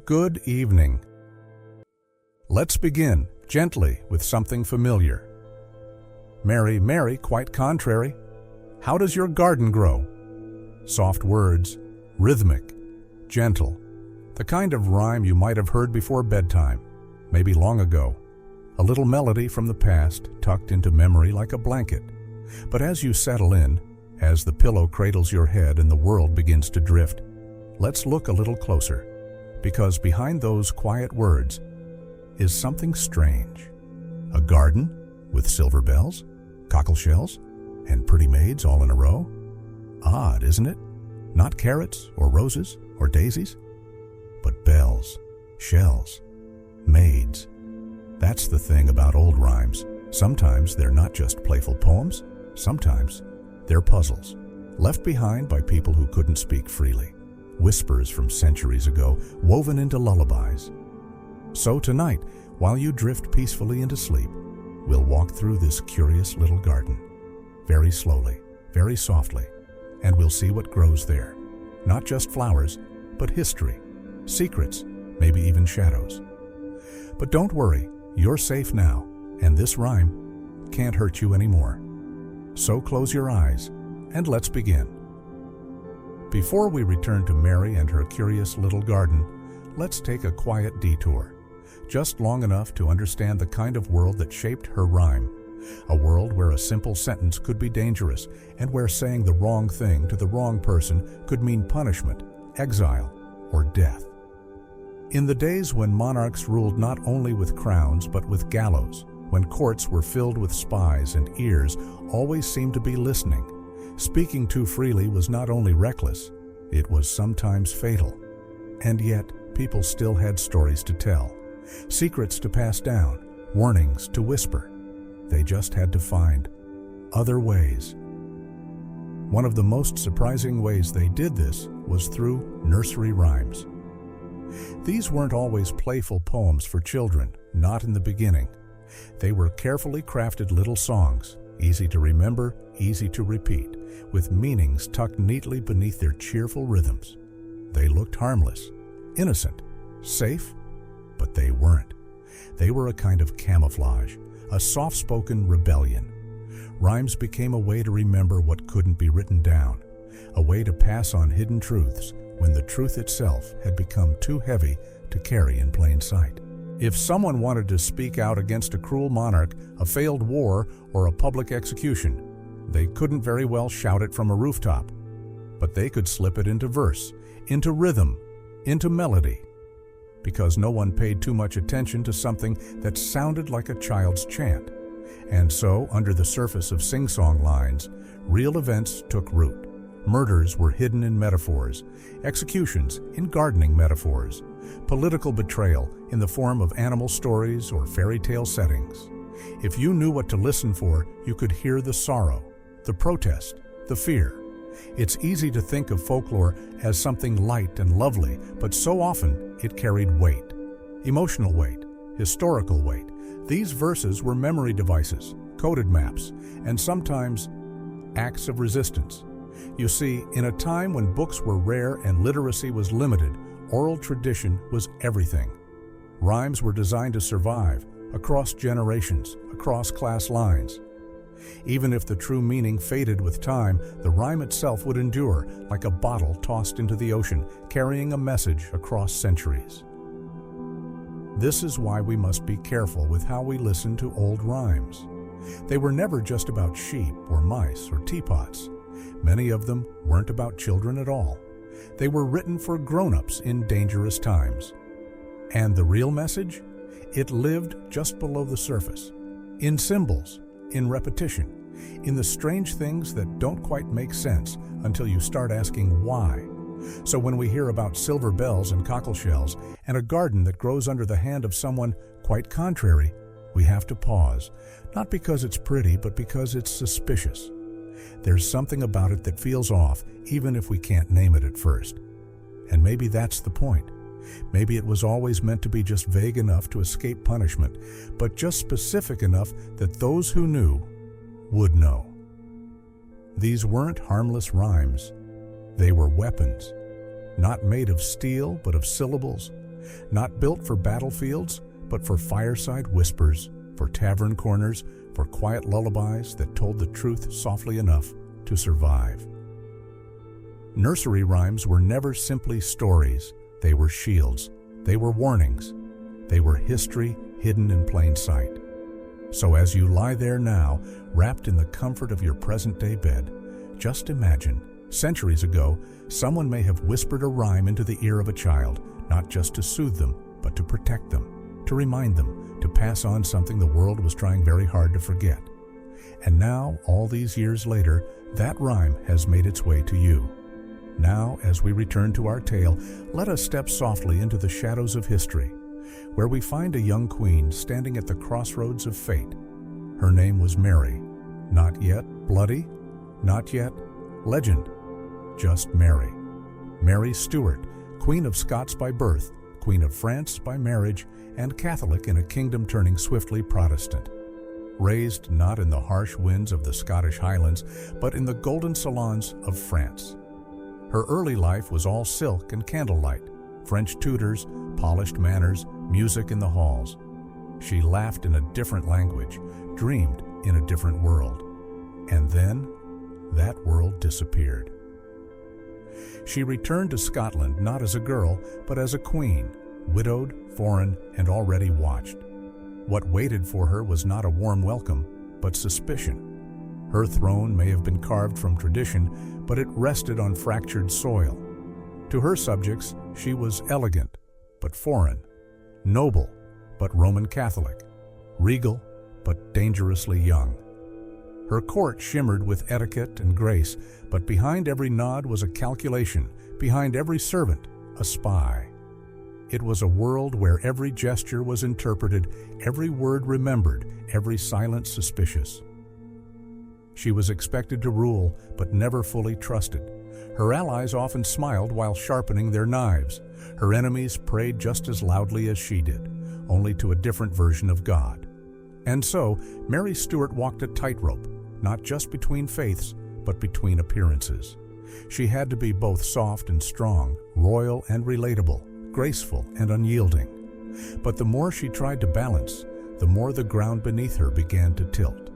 Good evening. Let's begin gently with something familiar. Mary, Mary, quite contrary. How does your garden grow? Soft words, rhythmic, gentle. The kind of rhyme you might have heard before bedtime, maybe long ago. A little melody from the past tucked into memory like a blanket. But as you settle in, as the pillow cradles your head and the world begins to drift, let's look a little closer, because behind those quiet words is something strange. A garden with silver bells, cockle shells, and pretty maids all in a row. Odd, isn't it? Not carrots or roses or daisies, but bells, shells, maids. That's the thing about old rhymes. Sometimes they're not just playful poems. Sometimes they're puzzles, left behind by people who couldn't speak freely. Whispers from centuries ago, woven into lullabies. So tonight, while you drift peacefully into sleep, we'll walk through this curious little garden. Very slowly, very softly, and we'll see what grows there. Not just flowers, but history, secrets, maybe even shadows. But don't worry, you're safe now, and this rhyme can't hurt you anymore. So close your eyes, and let's begin. Before we return to Mary and her curious little garden, let's take a quiet detour, just long enough to understand the kind of world that shaped her rhyme. A world where a simple sentence could be dangerous, and where saying the wrong thing to the wrong person could mean punishment, exile, or death. In the days when monarchs ruled not only with crowns but with gallows, when courts were filled with spies and ears always seemed to be listening, speaking too freely was not only reckless, it was sometimes fatal. And yet, people still had stories to tell, secrets to pass down, warnings to whisper. They just had to find other ways. One of the most surprising ways they did this was through nursery rhymes. These weren't always playful poems for children, not in the beginning. They were carefully crafted little songs, easy to remember, easy to repeat, with meanings tucked neatly beneath their cheerful rhythms. They looked harmless, innocent, safe, but they weren't. They were a kind of camouflage, a soft-spoken rebellion. Rhymes became a way to remember what couldn't be written down, a way to pass on hidden truths when the truth itself had become too heavy to carry in plain sight. If someone wanted to speak out against a cruel monarch, a failed war, or a public execution, they couldn't very well shout it from a rooftop, but they could slip it into verse, into rhythm, into melody, because no one paid too much attention to something that sounded like a child's chant. And so, under the surface of sing-song lines, real events took root. Murders were hidden in metaphors, executions in gardening metaphors, political betrayal in the form of animal stories or fairy tale settings. If you knew what to listen for, you could hear the sorrow, the protest, the fear. It's easy to think of folklore as something light and lovely, but so often it carried weight. Emotional weight, historical weight. These verses were memory devices, coded maps, and sometimes acts of resistance. You see, in a time when books were rare and literacy was limited, oral tradition was everything. Rhymes were designed to survive across generations, across class lines. Even if the true meaning faded with time, the rhyme itself would endure, like a bottle tossed into the ocean, carrying a message across centuries. This is why we must be careful with how we listen to old rhymes. They were never just about sheep or mice or teapots. Many of them weren't about children at all. They were written for grown-ups in dangerous times. And the real message? It lived just below the surface, in symbols, in repetition, in the strange things that don't quite make sense until you start asking why. So when we hear about silver bells and cockle shells and a garden that grows under the hand of someone quite contrary, we have to pause, not because it's pretty, but because it's suspicious. There's something about it that feels off, even if we can't name it at first. And maybe that's the point. Maybe it was always meant to be just vague enough to escape punishment, but just specific enough that those who knew would know. These weren't harmless rhymes. They were weapons, not made of steel, but of syllables, not built for battlefields, but for fireside whispers, for tavern corners, for quiet lullabies that told the truth softly enough to survive. Nursery rhymes were never simply stories. They were shields. They were warnings. They were history hidden in plain sight. So as you lie there now, wrapped in the comfort of your present-day bed, just imagine, centuries ago, someone may have whispered a rhyme into the ear of a child, not just to soothe them, but to protect them, to remind them, to pass on something the world was trying very hard to forget. And now, all these years later, that rhyme has made its way to you. Now, as we return to our tale, let us step softly into the shadows of history, where we find a young queen standing at the crossroads of fate. Her name was Mary, not yet bloody, not yet legend, just Mary. Mary Stuart, Queen of Scots by birth, Queen of France by marriage, and Catholic in a kingdom turning swiftly Protestant. Raised not in the harsh winds of the Scottish Highlands, but in the golden salons of France. Her early life was all silk and candlelight, French tutors, polished manners, music in the halls. She laughed in a different language, dreamed in a different world. And then, that world disappeared. She returned to Scotland not as a girl, but as a queen, widowed, foreign, and already watched. What waited for her was not a warm welcome, but suspicion. Her throne may have been carved from tradition, but it rested on fractured soil. To her subjects, she was elegant, but foreign, noble, but Roman Catholic, regal, but dangerously young. Her court shimmered with etiquette and grace, but behind every nod was a calculation, behind every servant, a spy. It was a world where every gesture was interpreted, every word remembered, every silence suspicious. She was expected to rule, but never fully trusted. Her allies often smiled while sharpening their knives. Her enemies prayed just as loudly as she did, only to a different version of God. And so, Mary Stuart walked a tightrope, not just between faiths, but between appearances. She had to be both soft and strong, royal and relatable, graceful and unyielding. But the more she tried to balance, the more the ground beneath her began to tilt.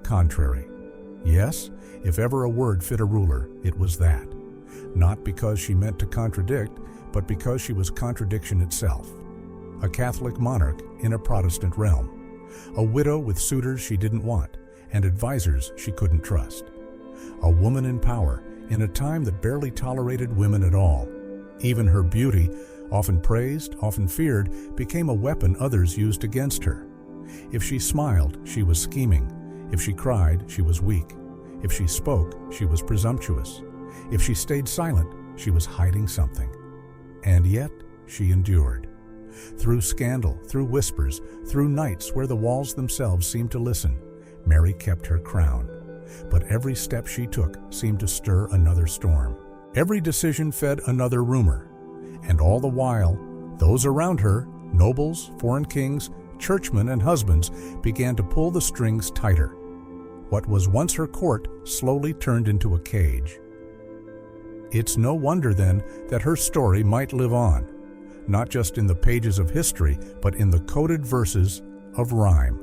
Contrary. Yes, if ever a word fit a ruler, it was that. Not because she meant to contradict, but because she was contradiction itself. A Catholic monarch in a Protestant realm. A widow with suitors she didn't want, and advisors she couldn't trust. A woman in power in a time that barely tolerated women at all. Even her beauty, often praised, often feared, became a weapon others used against her. If she smiled, she was scheming. If she cried, she was weak. If she spoke, she was presumptuous. If she stayed silent, she was hiding something. And yet, she endured. Through scandal, through whispers, through nights where the walls themselves seemed to listen, Mary kept her crown. But every step she took seemed to stir another storm. Every decision fed another rumor. And all the while, those around her, nobles, foreign kings, churchmen, and husbands, began to pull the strings tighter. What was once her court slowly turned into a cage. It's no wonder then that her story might live on, not just in the pages of history, but in the coded verses of rhyme.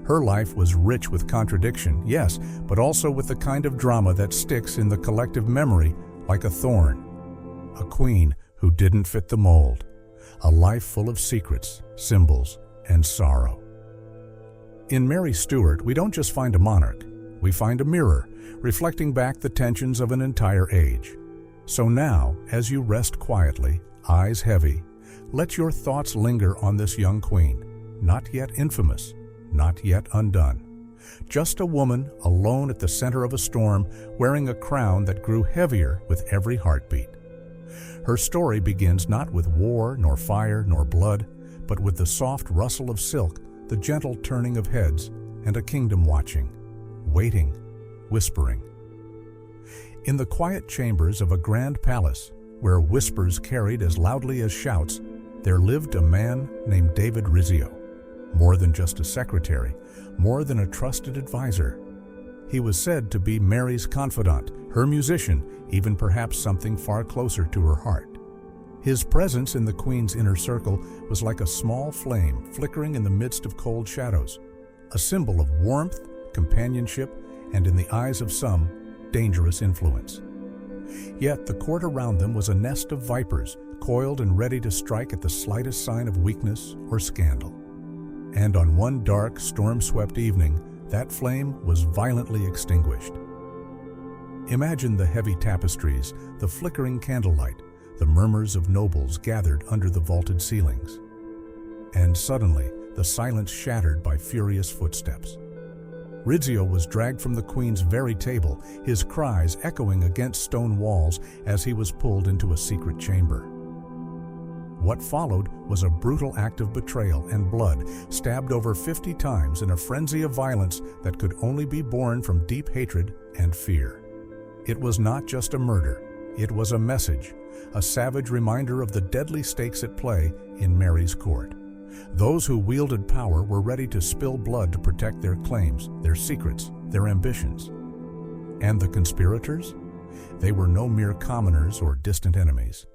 Her life was rich with contradiction, yes, but also with the kind of drama that sticks in the collective memory like a thorn. A queen who didn't fit the mold. A life full of secrets, symbols, and sorrow. In Mary Stuart, we don't just find a monarch, we find a mirror, reflecting back the tensions of an entire age. So now, as you rest quietly, eyes heavy, let your thoughts linger on this young queen, not yet infamous, not yet undone. Just a woman alone at the center of a storm, wearing a crown that grew heavier with every heartbeat. Her story begins not with war, nor fire, nor blood, but with the soft rustle of silk, the gentle turning of heads, and a kingdom watching, waiting, whispering. In the quiet chambers of a grand palace, where whispers carried as loudly as shouts, there lived a man named David Rizzio. More than just a secretary, more than a trusted advisor. He was said to be Mary's confidant, her musician, even perhaps something far closer to her heart. His presence in the queen's inner circle was like a small flame flickering in the midst of cold shadows, a symbol of warmth, companionship, and in the eyes of some, dangerous influence. Yet the court around them was a nest of vipers, coiled and ready to strike at the slightest sign of weakness or scandal. And on one dark, storm-swept evening, that flame was violently extinguished. Imagine the heavy tapestries, the flickering candlelight, the murmurs of nobles gathered under the vaulted ceilings. And suddenly, the silence shattered by furious footsteps. Rizzio was dragged from the queen's very table, his cries echoing against stone walls as he was pulled into a secret chamber. What followed was a brutal act of betrayal and blood, stabbed over 50 times in a frenzy of violence that could only be born from deep hatred and fear. It was not just a murder, it was a message, a savage reminder of the deadly stakes at play in Mary's court. Those who wielded power were ready to spill blood to protect their claims, their secrets, their ambitions. And the conspirators? They were no mere commoners or distant enemies.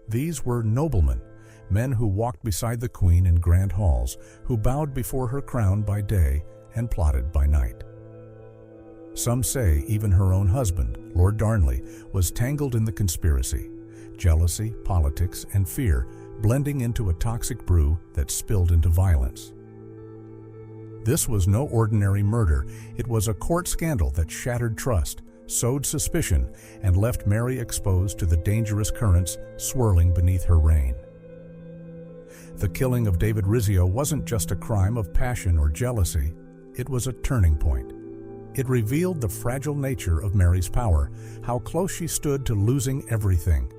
These were noblemen, men who walked beside the queen in grand halls, who bowed before her crown by day and plotted by night. Some say even her own husband, Lord Darnley, was tangled in the conspiracy. Jealousy, politics, and fear blending into a toxic brew that spilled into violence. This was no ordinary murder. It was a court scandal that shattered trust, sowed suspicion, and left Mary exposed to the dangerous currents swirling beneath her reign. The killing of David Rizzio wasn't just a crime of passion or jealousy. It was a turning point. It revealed the fragile nature of Mary's power, how close she stood to losing everything.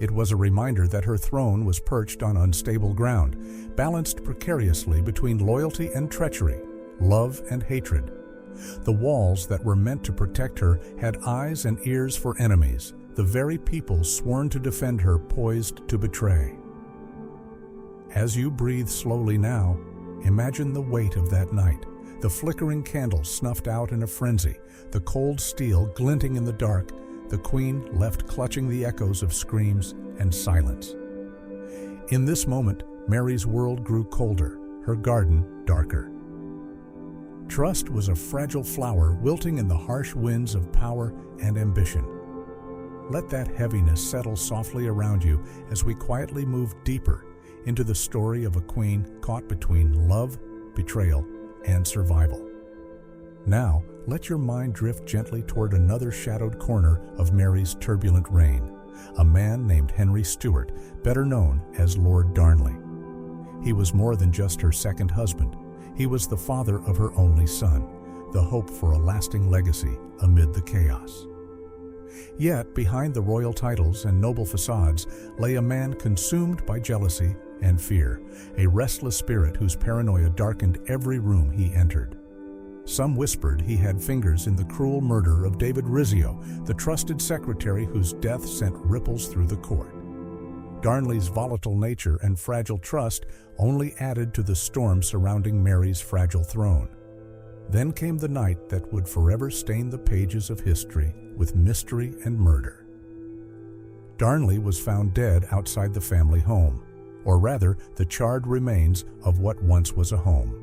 It was a reminder that her throne was perched on unstable ground, balanced precariously between loyalty and treachery, love and hatred. The walls that were meant to protect her had eyes and ears for enemies, the very people sworn to defend her poised to betray. As you breathe slowly now, imagine the weight of that night, the flickering candle snuffed out in a frenzy, the cold steel glinting in the dark, the queen left clutching the echoes of screams and silence. In this moment, Mary's world grew colder, her garden darker. Trust was a fragile flower wilting in the harsh winds of power and ambition. Let that heaviness settle softly around you as we quietly move deeper into the story of a queen caught between love, betrayal, and survival. Now, let your mind drift gently toward another shadowed corner of Mary's turbulent reign, a man named Henry Stuart, better known as Lord Darnley. He was more than just her second husband. He was the father of her only son, the hope for a lasting legacy amid the chaos. Yet, behind the royal titles and noble facades lay a man consumed by jealousy and fear, a restless spirit whose paranoia darkened every room he entered. Some whispered he had fingers in the cruel murder of David Rizzio, the trusted secretary whose death sent ripples through the court. Darnley's volatile nature and fragile trust only added to the storm surrounding Mary's fragile throne. Then came the night that would forever stain the pages of history with mystery and murder. Darnley was found dead outside the family home, or rather, the charred remains of what once was a home.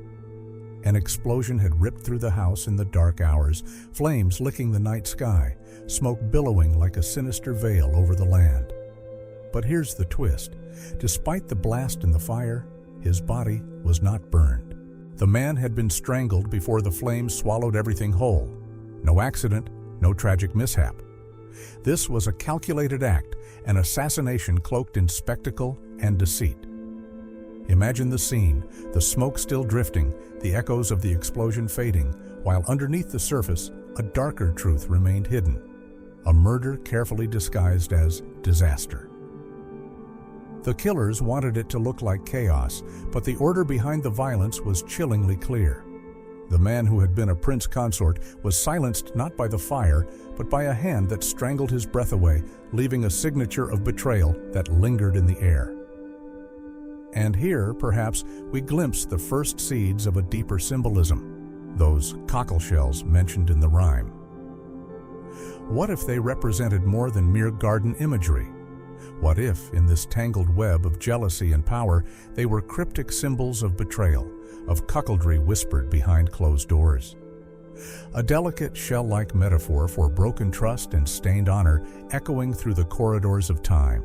An explosion had ripped through the house in the dark hours, flames licking the night sky, smoke billowing like a sinister veil over the land. But here's the twist. Despite the blast and the fire, his body was not burned. The man had been strangled before the flames swallowed everything whole. No accident, no tragic mishap. This was a calculated act, an assassination cloaked in spectacle and deceit. Imagine the scene, the smoke still drifting, the echoes of the explosion fading, while underneath the surface, a darker truth remained hidden. A murder carefully disguised as disaster. The killers wanted it to look like chaos, but the order behind the violence was chillingly clear. The man who had been a prince consort was silenced not by the fire, but by a hand that strangled his breath away, leaving a signature of betrayal that lingered in the air. And here, perhaps, we glimpse the first seeds of a deeper symbolism, those cockle shells mentioned in the rhyme. What if they represented more than mere garden imagery? What if, in this tangled web of jealousy and power, they were cryptic symbols of betrayal, of cuckoldry whispered behind closed doors? A delicate shell-like metaphor for broken trust and stained honor echoing through the corridors of time.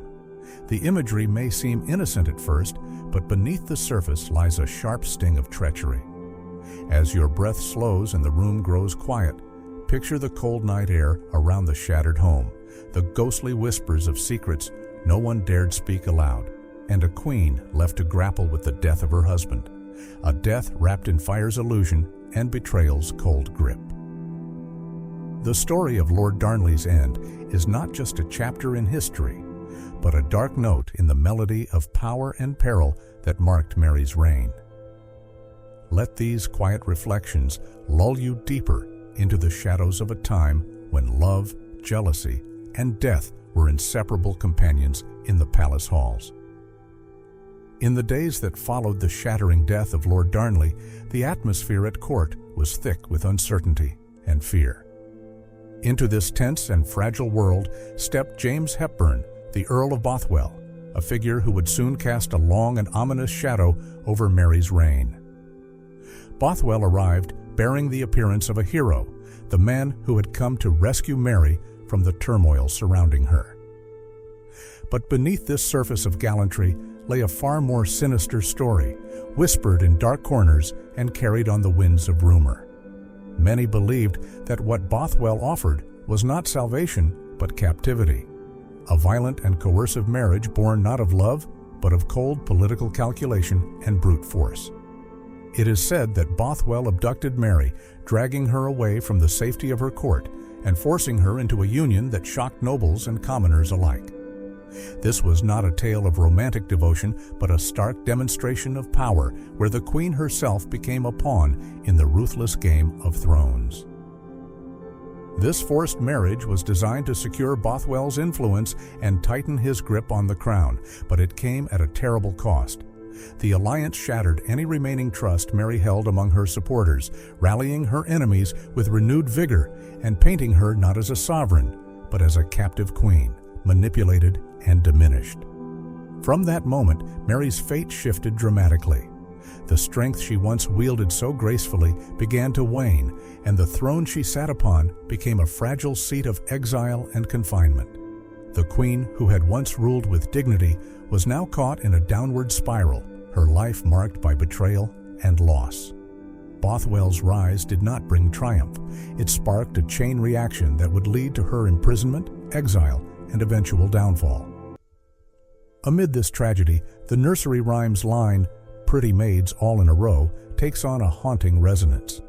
The imagery may seem innocent at first, but beneath the surface lies a sharp sting of treachery. As your breath slows and the room grows quiet, picture the cold night air around the shattered home, the ghostly whispers of secrets no one dared speak aloud, and a queen left to grapple with the death of her husband, a death wrapped in fire's illusion and betrayal's cold grip. The story of Lord Darnley's end is not just a chapter in history, but a dark note in the melody of power and peril that marked Mary's reign. Let these quiet reflections lull you deeper into the shadows of a time when love, jealousy, and death were inseparable companions in the palace halls. In the days that followed the shattering death of Lord Darnley, the atmosphere at court was thick with uncertainty and fear. Into this tense and fragile world stepped James Hepburn, the Earl of Bothwell, a figure who would soon cast a long and ominous shadow over Mary's reign. Bothwell arrived bearing the appearance of a hero, the man who had come to rescue Mary from the turmoil surrounding her. But beneath this surface of gallantry lay a far more sinister story, whispered in dark corners and carried on the winds of rumor. Many believed that what Bothwell offered was not salvation, but captivity, a violent and coercive marriage born not of love, but of cold political calculation and brute force. It is said that Bothwell abducted Mary, dragging her away from the safety of her court and forcing her into a union that shocked nobles and commoners alike. This was not a tale of romantic devotion, but a stark demonstration of power, where the queen herself became a pawn in the ruthless game of thrones. This forced marriage was designed to secure Bothwell's influence and tighten his grip on the crown, but it came at a terrible cost. The alliance shattered any remaining trust Mary held among her supporters, rallying her enemies with renewed vigor and painting her not as a sovereign, but as a captive queen, manipulated and diminished. From that moment, Mary's fate shifted dramatically. The strength she once wielded so gracefully began to wane, and the throne she sat upon became a fragile seat of exile and confinement. The queen, who had once ruled with dignity, was now caught in a downward spiral, her life marked by betrayal and loss. Bothwell's rise did not bring triumph. It sparked a chain reaction that would lead to her imprisonment, exile, and eventual downfall. Amid this tragedy, the nursery rhyme's line, "Pretty maids all in a row," takes on a haunting resonance.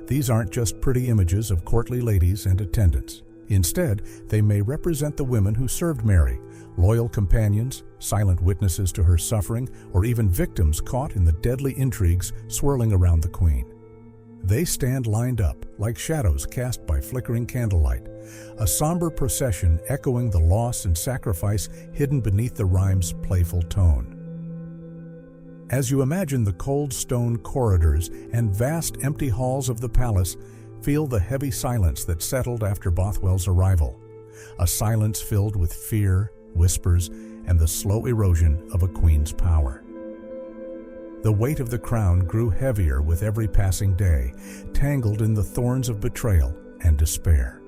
These aren't just pretty images of courtly ladies and attendants. Instead, they may represent the women who served Mary, loyal companions, silent witnesses to her suffering, or even victims caught in the deadly intrigues swirling around the queen. They stand lined up, like shadows cast by flickering candlelight, a somber procession echoing the loss and sacrifice hidden beneath the rhyme's playful tone. As you imagine the cold stone corridors and vast empty halls of the palace, feel the heavy silence that settled after Bothwell's arrival, a silence filled with fear, whispers, and the slow erosion of a queen's power. The weight of the crown grew heavier with every passing day, tangled in the thorns of betrayal and despair.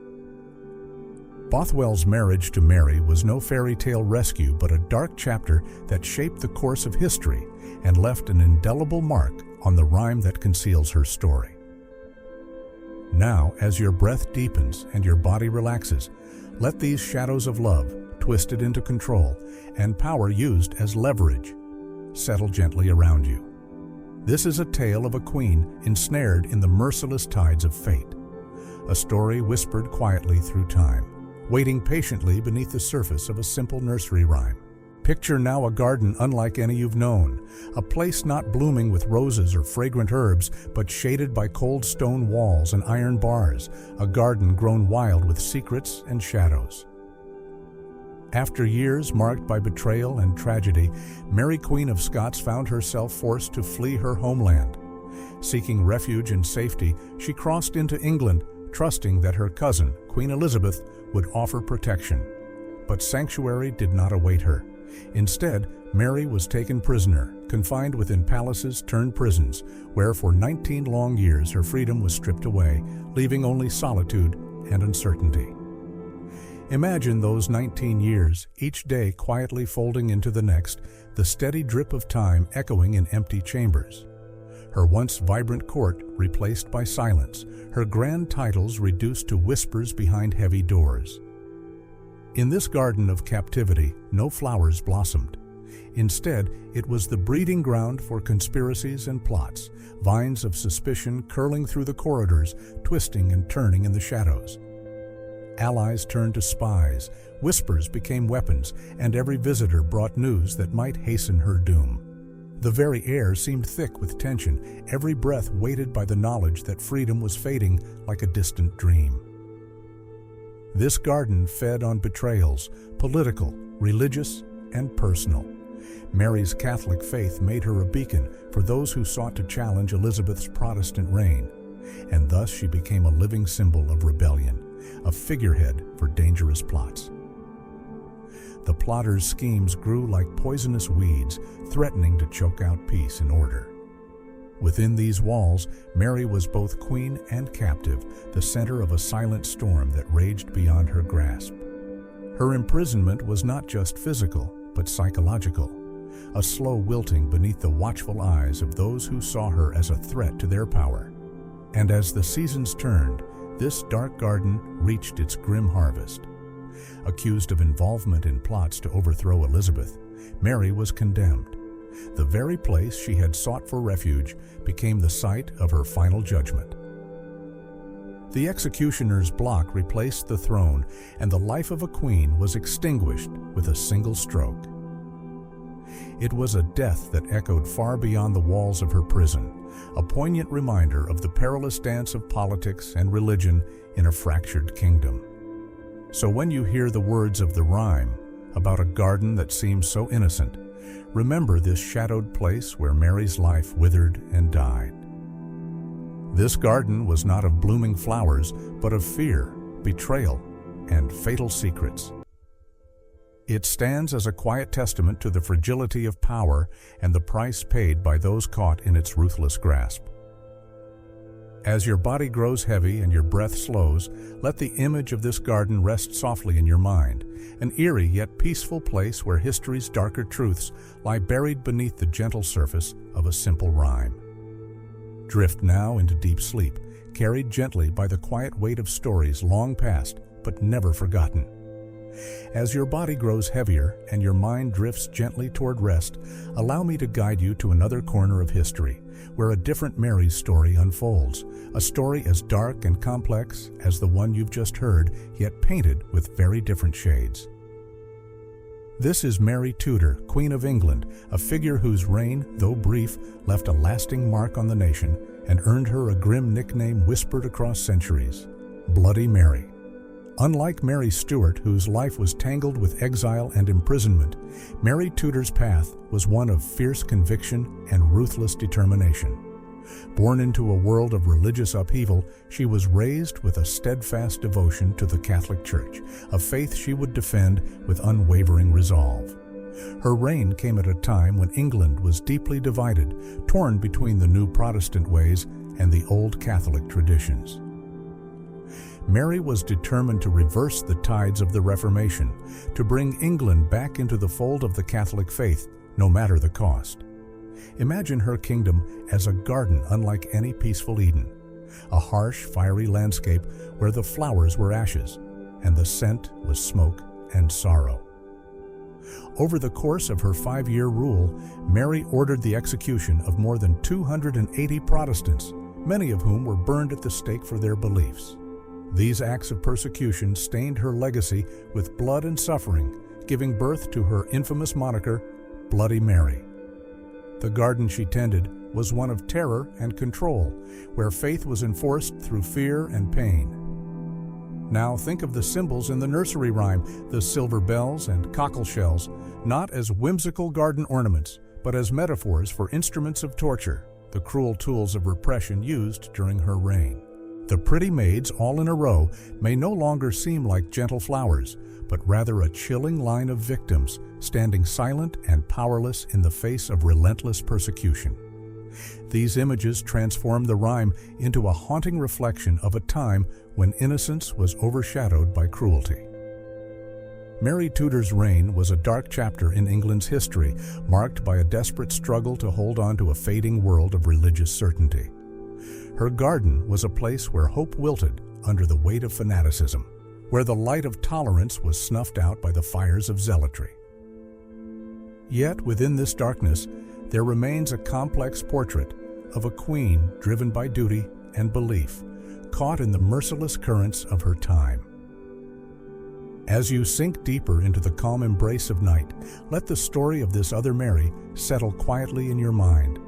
Bothwell's marriage to Mary was no fairy tale rescue, but a dark chapter that shaped the course of history and left an indelible mark on the rhyme that conceals her story. Now, as your breath deepens and your body relaxes, let these shadows of love, twisted into control, and power used as leverage, settle gently around you. This is a tale of a queen ensnared in the merciless tides of fate, a story whispered quietly through time, waiting patiently beneath the surface of a simple nursery rhyme. Picture now a garden unlike any you've known, a place not blooming with roses or fragrant herbs, but shaded by cold stone walls and iron bars, a garden grown wild with secrets and shadows. After years marked by betrayal and tragedy, Mary, Queen of Scots, found herself forced to flee her homeland. Seeking refuge and safety, she crossed into England, trusting that her cousin, Queen Elizabeth, would offer protection. But sanctuary did not await her. Instead, Mary was taken prisoner, confined within palaces turned prisons, where for 19 long years her freedom was stripped away, leaving only solitude and uncertainty. Imagine those 19 years, each day quietly folding into the next, the steady drip of time echoing in empty chambers. Her once vibrant court replaced by silence, her grand titles reduced to whispers behind heavy doors. In this garden of captivity, no flowers blossomed. Instead, it was the breeding ground for conspiracies and plots, vines of suspicion curling through the corridors, twisting and turning in the shadows. Allies turned to spies, whispers became weapons, and every visitor brought news that might hasten her doom. The very air seemed thick with tension, every breath weighted by the knowledge that freedom was fading like a distant dream. This garden fed on betrayals, political, religious, and personal. Mary's Catholic faith made her a beacon for those who sought to challenge Elizabeth's Protestant reign, and thus she became a living symbol of rebellion, a figurehead for dangerous plots. The plotters' schemes grew like poisonous weeds, threatening to choke out peace and order. Within these walls, Mary was both queen and captive, the center of a silent storm that raged beyond her grasp. Her imprisonment was not just physical, but psychological, a slow wilting beneath the watchful eyes of those who saw her as a threat to their power. And as the seasons turned, this dark garden reached its grim harvest. Accused of involvement in plots to overthrow Elizabeth, Mary was condemned. The very place she had sought for refuge became the site of her final judgment. The executioner's block replaced the throne, and the life of a queen was extinguished with a single stroke. It was a death that echoed far beyond the walls of her prison, a poignant reminder of the perilous dance of politics and religion in a fractured kingdom. So when you hear the words of the rhyme about a garden that seems so innocent, remember this shadowed place where Mary's life withered and died. This garden was not of blooming flowers, but of fear, betrayal, and fatal secrets. It stands as a quiet testament to the fragility of power and the price paid by those caught in its ruthless grasp. As your body grows heavy and your breath slows, let the image of this garden rest softly in your mind, an eerie yet peaceful place where history's darker truths lie buried beneath the gentle surface of a simple rhyme. Drift now into deep sleep, carried gently by the quiet weight of stories long past but never forgotten. As your body grows heavier and your mind drifts gently toward rest, allow me to guide you to another corner of history, where a different Mary's story unfolds, a story as dark and complex as the one you've just heard, yet painted with very different shades. This is Mary Tudor, Queen of England, a figure whose reign, though brief, left a lasting mark on the nation and earned her a grim nickname whispered across centuries: Bloody Mary. Unlike Mary Stuart, whose life was tangled with exile and imprisonment, Mary Tudor's path was one of fierce conviction and ruthless determination. Born into a world of religious upheaval, she was raised with a steadfast devotion to the Catholic Church, a faith she would defend with unwavering resolve. Her reign came at a time when England was deeply divided, torn between the new Protestant ways and the old Catholic traditions. Mary was determined to reverse the tides of the Reformation, to bring England back into the fold of the Catholic faith, no matter the cost. Imagine her kingdom as a garden unlike any peaceful Eden, a harsh, fiery landscape where the flowers were ashes, and the scent was smoke and sorrow. Over the course of her 5-year rule, Mary ordered the execution of more than 280 Protestants, many of whom were burned at the stake for their beliefs. These acts of persecution stained her legacy with blood and suffering, giving birth to her infamous moniker, Bloody Mary. The garden she tended was one of terror and control, where faith was enforced through fear and pain. Now think of the symbols in the nursery rhyme, the silver bells and cockle shells, not as whimsical garden ornaments, but as metaphors for instruments of torture, the cruel tools of repression used during her reign. The pretty maids all in a row may no longer seem like gentle flowers, but rather a chilling line of victims standing silent and powerless in the face of relentless persecution. These images transform the rhyme into a haunting reflection of a time when innocence was overshadowed by cruelty. Mary Tudor's reign was a dark chapter in England's history, marked by a desperate struggle to hold on to a fading world of religious certainty. Her garden was a place where hope wilted under the weight of fanaticism, where the light of tolerance was snuffed out by the fires of zealotry. Yet within this darkness, there remains a complex portrait of a queen driven by duty and belief, caught in the merciless currents of her time. As you sink deeper into the calm embrace of night, let the story of this other Mary settle quietly in your mind,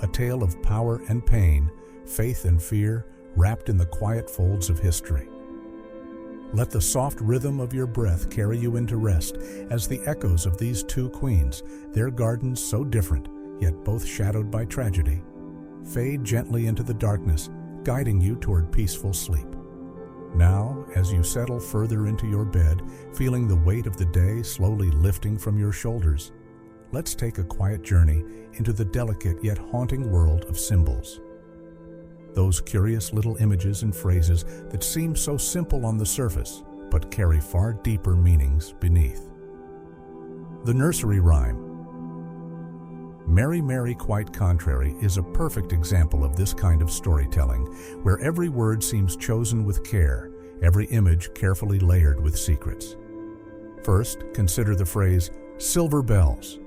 a tale of power and pain, faith and fear, wrapped in the quiet folds of history. Let the soft rhythm of your breath carry you into rest as the echoes of these two queens, their gardens so different, yet both shadowed by tragedy, fade gently into the darkness, guiding you toward peaceful sleep. Now, as you settle further into your bed, feeling the weight of the day slowly lifting from your shoulders, let's take a quiet journey into the delicate yet haunting world of symbols. Those curious little images and phrases that seem so simple on the surface, but carry far deeper meanings beneath. The nursery rhyme. Mary, Mary, quite contrary is a perfect example of this kind of storytelling, where every word seems chosen with care, every image carefully layered with secrets. First, consider the phrase, silver bells.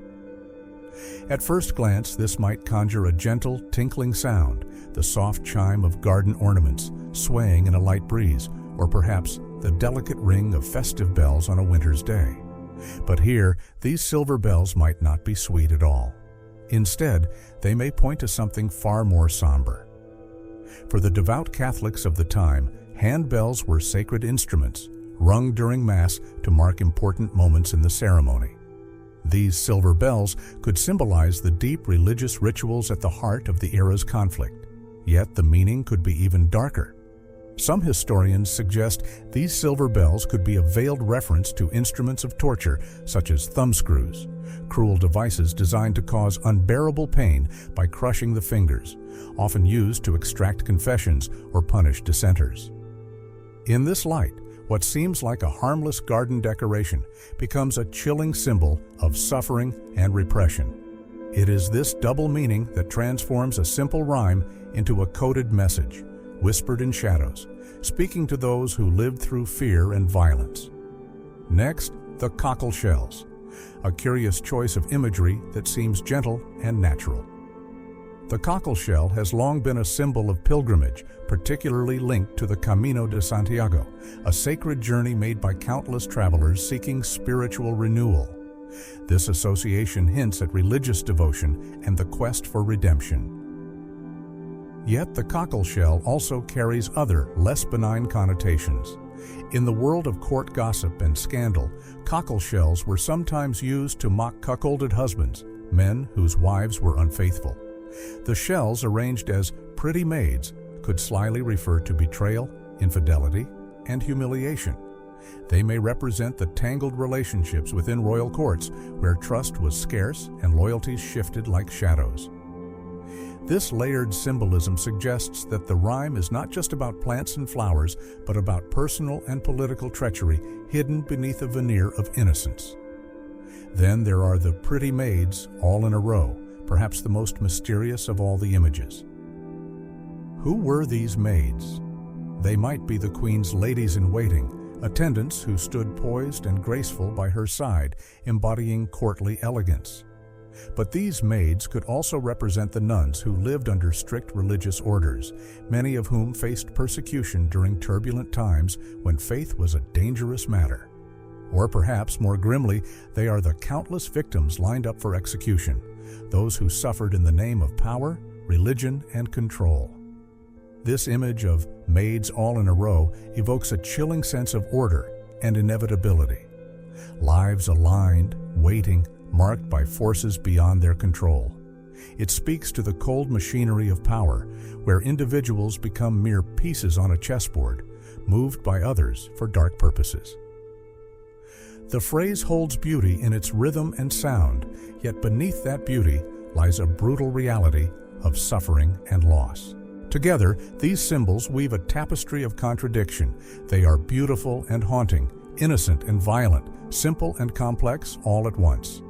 At first glance, this might conjure a gentle, tinkling sound, the soft chime of garden ornaments swaying in a light breeze, or perhaps the delicate ring of festive bells on a winter's day. But here, these silver bells might not be sweet at all. Instead, they may point to something far more somber. For the devout Catholics of the time, handbells were sacred instruments, rung during Mass to mark important moments in the ceremony. These silver bells could symbolize the deep religious rituals at the heart of the era's conflict. Yet the meaning could be even darker. Some historians suggest these silver bells could be a veiled reference to instruments of torture, such as thumbscrews, cruel devices designed to cause unbearable pain by crushing the fingers, often used to extract confessions or punish dissenters. In this light, what seems like a harmless garden decoration becomes a chilling symbol of suffering and repression. It is this double meaning that transforms a simple rhyme into a coded message, whispered in shadows, speaking to those who lived through fear and violence. Next, the cockle shells, a curious choice of imagery that seems gentle and natural. The cockle shell has long been a symbol of pilgrimage, particularly linked to the Camino de Santiago, a sacred journey made by countless travelers seeking spiritual renewal. This association hints at religious devotion and the quest for redemption. Yet the cockle shell also carries other, less benign connotations. In the world of court gossip and scandal, cockle shells were sometimes used to mock cuckolded husbands, men whose wives were unfaithful. The shells, arranged as pretty maids, could slyly refer to betrayal, infidelity, and humiliation. They may represent the tangled relationships within royal courts, where trust was scarce and loyalties shifted like shadows. This layered symbolism suggests that the rhyme is not just about plants and flowers, but about personal and political treachery hidden beneath a veneer of innocence. Then there are the pretty maids all in a row, perhaps the most mysterious of all the images. Who were these maids? They might be the queen's ladies-in-waiting, attendants who stood poised and graceful by her side, embodying courtly elegance. But these maids could also represent the nuns who lived under strict religious orders, many of whom faced persecution during turbulent times when faith was a dangerous matter. Or perhaps, more grimly, they are the countless victims lined up for execution, those who suffered in the name of power, religion, and control. This image of maids all in a row evokes a chilling sense of order and inevitability. Lives aligned, waiting, marked by forces beyond their control. It speaks to the cold machinery of power, where individuals become mere pieces on a chessboard, moved by others for dark purposes. The phrase holds beauty in its rhythm and sound, yet beneath that beauty lies a brutal reality of suffering and loss. Together, these symbols weave a tapestry of contradiction. They are beautiful and haunting, innocent and violent, simple and complex all at once.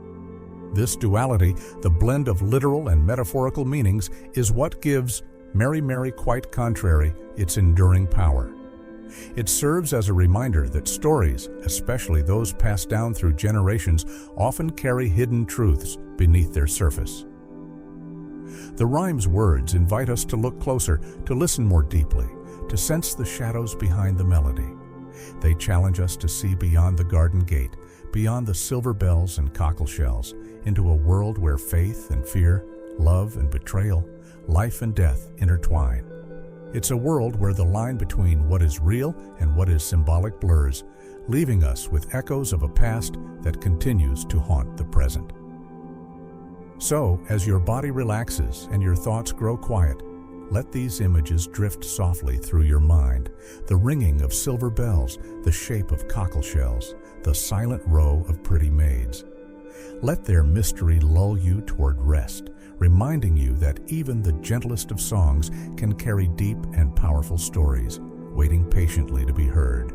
This duality, the blend of literal and metaphorical meanings, is what gives Mary, Mary, Quite Contrary its enduring power. It serves as a reminder that stories, especially those passed down through generations, often carry hidden truths beneath their surface. The rhyme's words invite us to look closer, to listen more deeply, to sense the shadows behind the melody. They challenge us to see beyond the garden gate, beyond the silver bells and cockle shells, into a world where faith and fear, love and betrayal, life and death intertwine. It's a world where the line between what is real and what is symbolic blurs, leaving us with echoes of a past that continues to haunt the present. So, as your body relaxes and your thoughts grow quiet, let these images drift softly through your mind. The ringing of silver bells, the shape of cockle shells, the silent row of pretty maids. Let their mystery lull you toward rest, reminding you that even the gentlest of songs can carry deep and powerful stories, waiting patiently to be heard.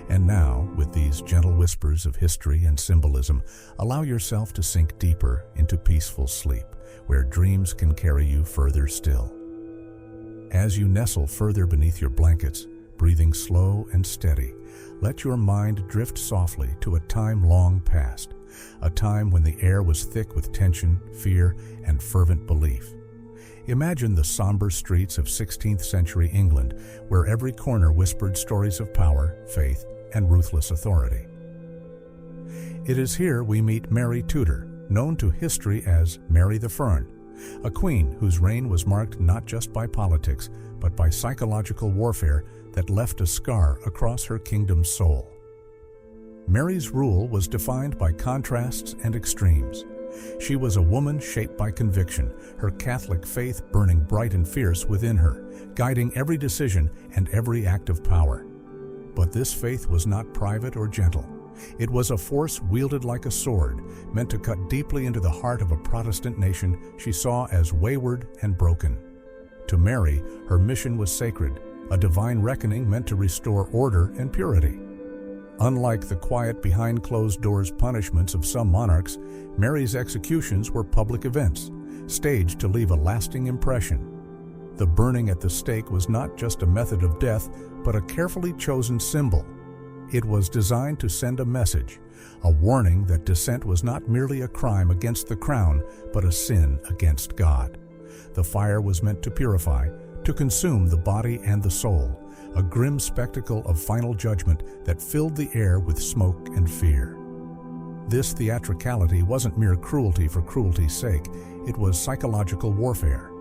And now, with these gentle whispers of history and symbolism, allow yourself to sink deeper into peaceful sleep, where dreams can carry you further still. As you nestle further beneath your blankets, breathing slow and steady, let your mind drift softly to a time long past, a time when the air was thick with tension, fear, and fervent belief. Imagine the somber streets of 16th century England, where every corner whispered stories of power, faith, and ruthless authority. It is here we meet Mary Tudor, known to history as Mary the Fern, a queen whose reign was marked not just by politics, but by psychological warfare that left a scar across her kingdom's soul. Mary's rule was defined by contrasts and extremes. She was a woman shaped by conviction, her Catholic faith burning bright and fierce within her, guiding every decision and every act of power. But this faith was not private or gentle. It was a force wielded like a sword, meant to cut deeply into the heart of a Protestant nation she saw as wayward and broken. To Mary, her mission was sacred, a divine reckoning meant to restore order and purity. Unlike the quiet behind-closed-doors punishments of some monarchs, Mary's executions were public events, staged to leave a lasting impression. The burning at the stake was not just a method of death, but a carefully chosen symbol. It was designed to send a message, a warning that dissent was not merely a crime against the crown, but a sin against God. The fire was meant to purify, to consume the body and the soul, a grim spectacle of final judgment that filled the air with smoke and fear. This theatricality wasn't mere cruelty for cruelty's sake, it was psychological warfare.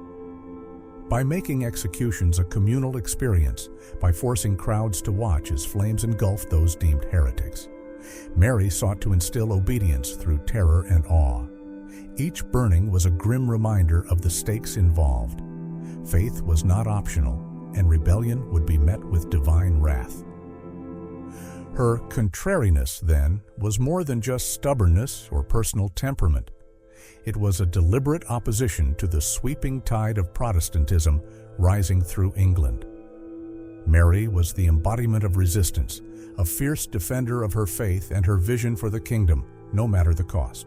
By making executions a communal experience, by forcing crowds to watch as flames engulfed those deemed heretics, Mary sought to instill obedience through terror and awe. Each burning was a grim reminder of the stakes involved. Faith was not optional, and rebellion would be met with divine wrath. Her contrariness, then, was more than just stubbornness or personal temperament. It was a deliberate opposition to the sweeping tide of Protestantism rising through England. Mary was the embodiment of resistance, a fierce defender of her faith and her vision for the kingdom, no matter the cost.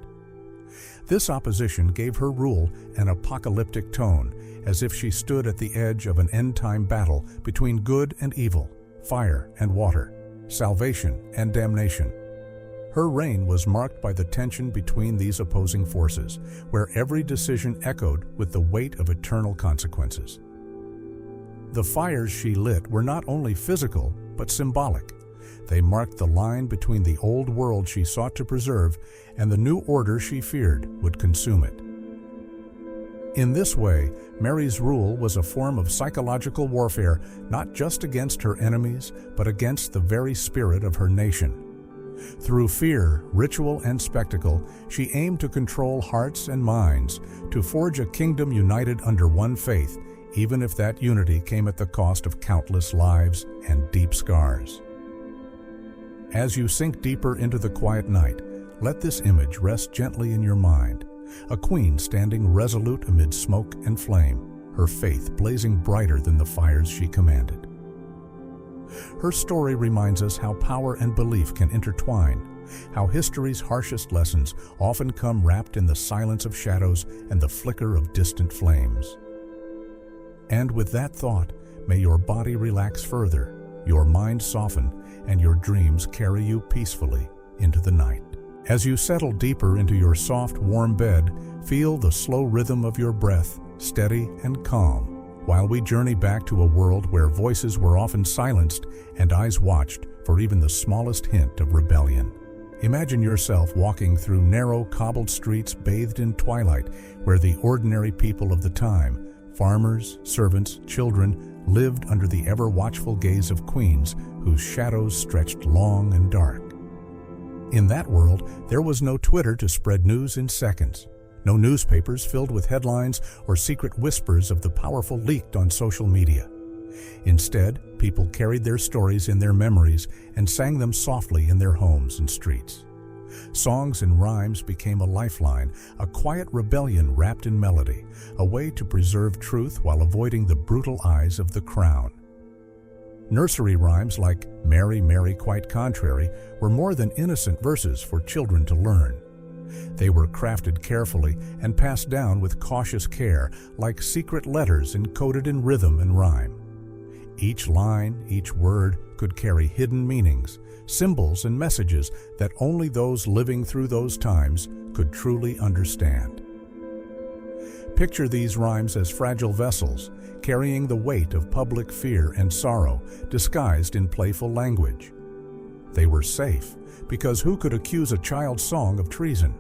This opposition gave her rule an apocalyptic tone, as if she stood at the edge of an end-time battle between good and evil, fire and water, salvation and damnation. Her reign was marked by the tension between these opposing forces, where every decision echoed with the weight of eternal consequences. The fires she lit were not only physical, but symbolic. They marked the line between the old world she sought to preserve and the new order she feared would consume it. In this way, Mary's rule was a form of psychological warfare, not just against her enemies, but against the very spirit of her nation. Through fear, ritual, and spectacle, she aimed to control hearts and minds, to forge a kingdom united under one faith, even if that unity came at the cost of countless lives and deep scars. As you sink deeper into the quiet night, let this image rest gently in your mind. A queen standing resolute amid smoke and flame, her faith blazing brighter than the fires she commanded. Her story reminds us how power and belief can intertwine, how history's harshest lessons often come wrapped in the silence of shadows and the flicker of distant flames. And with that thought, may your body relax further, your mind soften, and your dreams carry you peacefully into the night. As you settle deeper into your soft, warm bed, feel the slow rhythm of your breath, steady and calm, while we journey back to a world where voices were often silenced and eyes watched for even the smallest hint of rebellion. Imagine yourself walking through narrow, cobbled streets bathed in twilight, where the ordinary people of the time, farmers, servants, children, lived under the ever-watchful gaze of queens whose shadows stretched long and dark. In that world, there was no Twitter to spread news in seconds, no newspapers filled with headlines or secret whispers of the powerful leaked on social media. Instead, people carried their stories in their memories and sang them softly in their homes and streets. Songs and rhymes became a lifeline, a quiet rebellion wrapped in melody, a way to preserve truth while avoiding the brutal eyes of the crown. Nursery rhymes like "Mary, Mary, quite contrary" were more than innocent verses for children to learn. They were crafted carefully and passed down with cautious care, like secret letters encoded in rhythm and rhyme. Each line, each word could carry hidden meanings, symbols and messages that only those living through those times could truly understand. Picture these rhymes as fragile vessels, carrying the weight of public fear and sorrow, disguised in playful language. They were safe, because who could accuse a child's song of treason?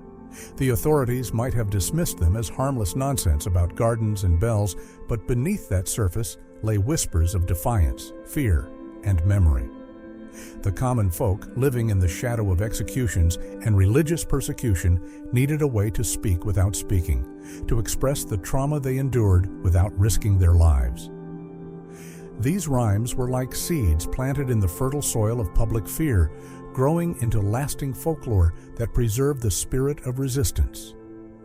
The authorities might have dismissed them as harmless nonsense about gardens and bells, but beneath that surface lay whispers of defiance, fear, and memory. The common folk, living in the shadow of executions and religious persecution, needed a way to speak without speaking, to express the trauma they endured without risking their lives. These rhymes were like seeds planted in the fertile soil of public fear, growing into lasting folklore that preserved the spirit of resistance.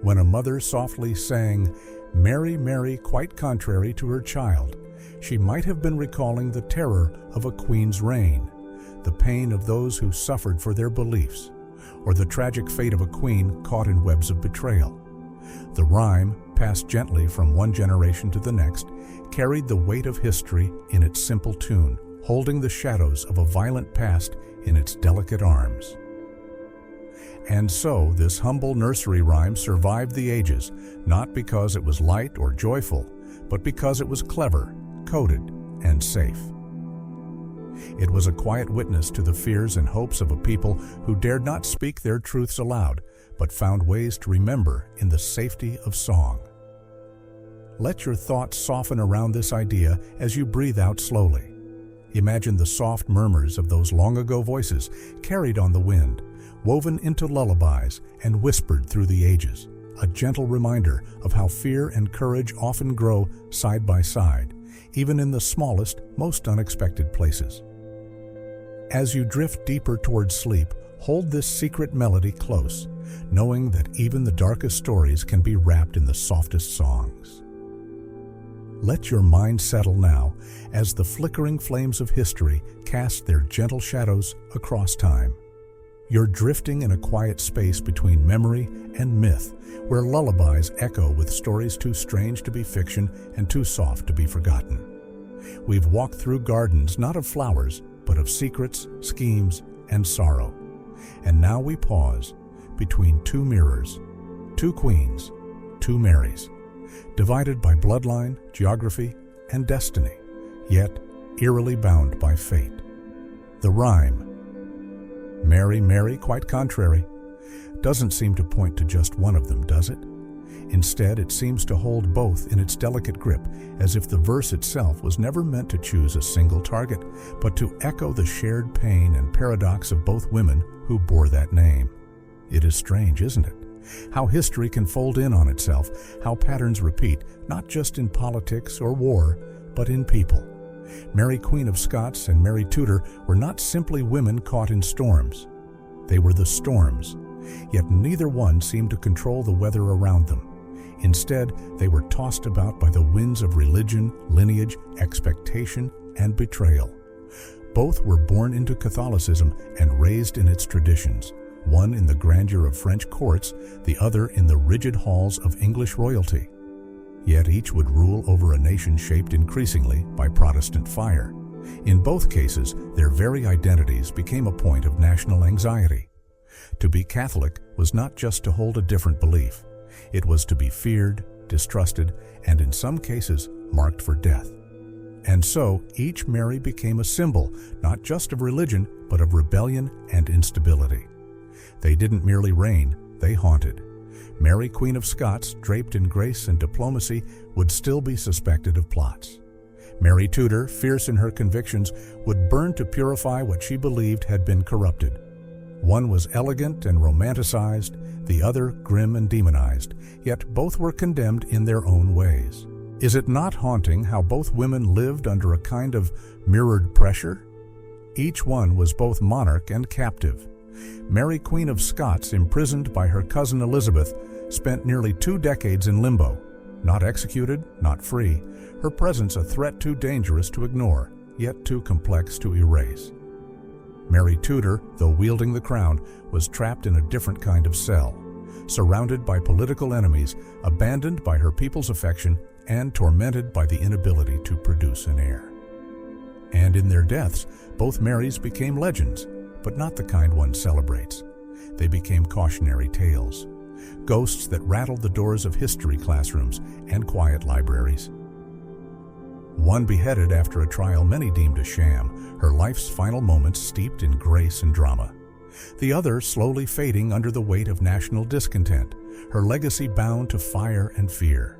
When a mother softly sang, "Mary, Mary, quite contrary" to her child, she might have been recalling the terror of a queen's reign, the pain of those who suffered for their beliefs, or the tragic fate of a queen caught in webs of betrayal. The rhyme, passed gently from one generation to the next, carried the weight of history in its simple tune, holding the shadows of a violent past in its delicate arms. And so this humble nursery rhyme survived the ages, not because it was light or joyful, but because it was clever, coded, and safe. It was a quiet witness to the fears and hopes of a people who dared not speak their truths aloud, but found ways to remember in the safety of song. Let your thoughts soften around this idea as you breathe out slowly. Imagine the soft murmurs of those long-ago voices carried on the wind, woven into lullabies and whispered through the ages, a gentle reminder of how fear and courage often grow side by side, even in the smallest, most unexpected places. As you drift deeper towards sleep, hold this secret melody close, knowing that even the darkest stories can be wrapped in the softest songs. Let your mind settle now as the flickering flames of history cast their gentle shadows across time. You're drifting in a quiet space between memory and myth, where lullabies echo with stories too strange to be fiction and too soft to be forgotten. We've walked through gardens not of flowers, but of secrets, schemes, and sorrow. And now we pause between two mirrors, two queens, two Marys, divided by bloodline, geography, and destiny, yet eerily bound by fate. The rhyme, "Mary, Mary, quite contrary," doesn't seem to point to just one of them, does it? Instead, it seems to hold both in its delicate grip, as if the verse itself was never meant to choose a single target, but to echo the shared pain and paradox of both women who bore that name. It is strange, isn't it? How history can fold in on itself, how patterns repeat, not just in politics or war, but in people. Mary Queen of Scots and Mary Tudor were not simply women caught in storms. They were the storms, yet neither one seemed to control the weather around them. Instead, they were tossed about by the winds of religion, lineage, expectation, and betrayal. Both were born into Catholicism and raised in its traditions, one in the grandeur of French courts, the other in the rigid halls of English royalty. Yet each would rule over a nation shaped increasingly by Protestant fire. In both cases, their very identities became a point of national anxiety. To be Catholic was not just to hold a different belief. It was to be feared, distrusted, and in some cases, marked for death. And so, each Mary became a symbol, not just of religion, but of rebellion and instability. They didn't merely reign, they haunted. Mary, Queen of Scots, draped in grace and diplomacy, would still be suspected of plots. Mary Tudor, fierce in her convictions, would burn to purify what she believed had been corrupted. One was elegant and romanticized, the other grim and demonized, yet both were condemned in their own ways. Is it not haunting how both women lived under a kind of mirrored pressure? Each one was both monarch and captive. Mary, Queen of Scots, imprisoned by her cousin Elizabeth, spent nearly 2 decades in limbo. Not executed, not free, her presence a threat too dangerous to ignore, yet too complex to erase. Mary Tudor, though wielding the crown, was trapped in a different kind of cell, surrounded by political enemies, abandoned by her people's affection, and tormented by the inability to produce an heir. And in their deaths, both Marys became legends, but not the kind one celebrates. They became cautionary tales, ghosts that rattled the doors of history classrooms and quiet libraries. One beheaded after a trial many deemed a sham, her life's final moments steeped in grace and drama. The other slowly fading under the weight of national discontent, her legacy bound to fire and fear.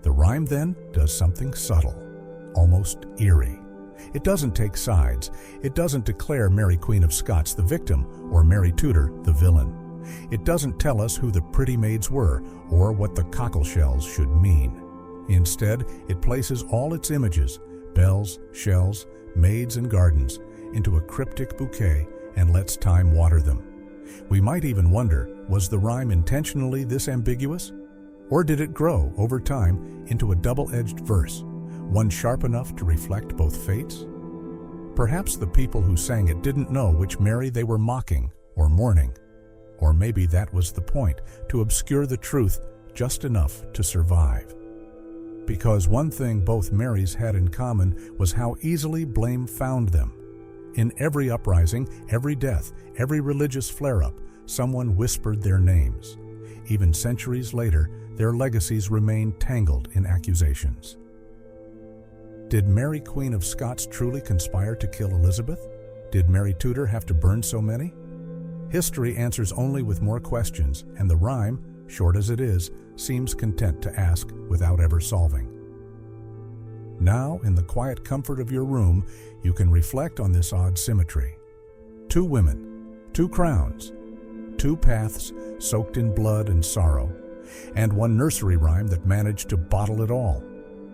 The rhyme then does something subtle, almost eerie. It doesn't take sides. It doesn't declare Mary Queen of Scots the victim or Mary Tudor the villain. It doesn't tell us who the pretty maids were or what the cockle shells should mean. Instead, it places all its images, bells, shells, maids, and gardens, into a cryptic bouquet and lets time water them. We might even wonder, was the rhyme intentionally this ambiguous? Or did it grow, over time, into a double-edged verse, one sharp enough to reflect both fates? Perhaps the people who sang it didn't know which Mary they were mocking or mourning. Or maybe that was the point, to obscure the truth just enough to survive. Because one thing both Marys had in common was how easily blame found them. In every uprising, every death, every religious flare-up, someone whispered their names. Even centuries later, their legacies remain tangled in accusations. Did Mary Queen of Scots truly conspire to kill Elizabeth? Did Mary Tudor have to burn so many? History answers only with more questions, and the rhyme, short as it is, seems content to ask without ever solving. Now, in the quiet comfort of your room, you can reflect on this odd symmetry. 2 women, 2 crowns, 2 paths soaked in blood and sorrow, and one nursery rhyme that managed to bottle it all,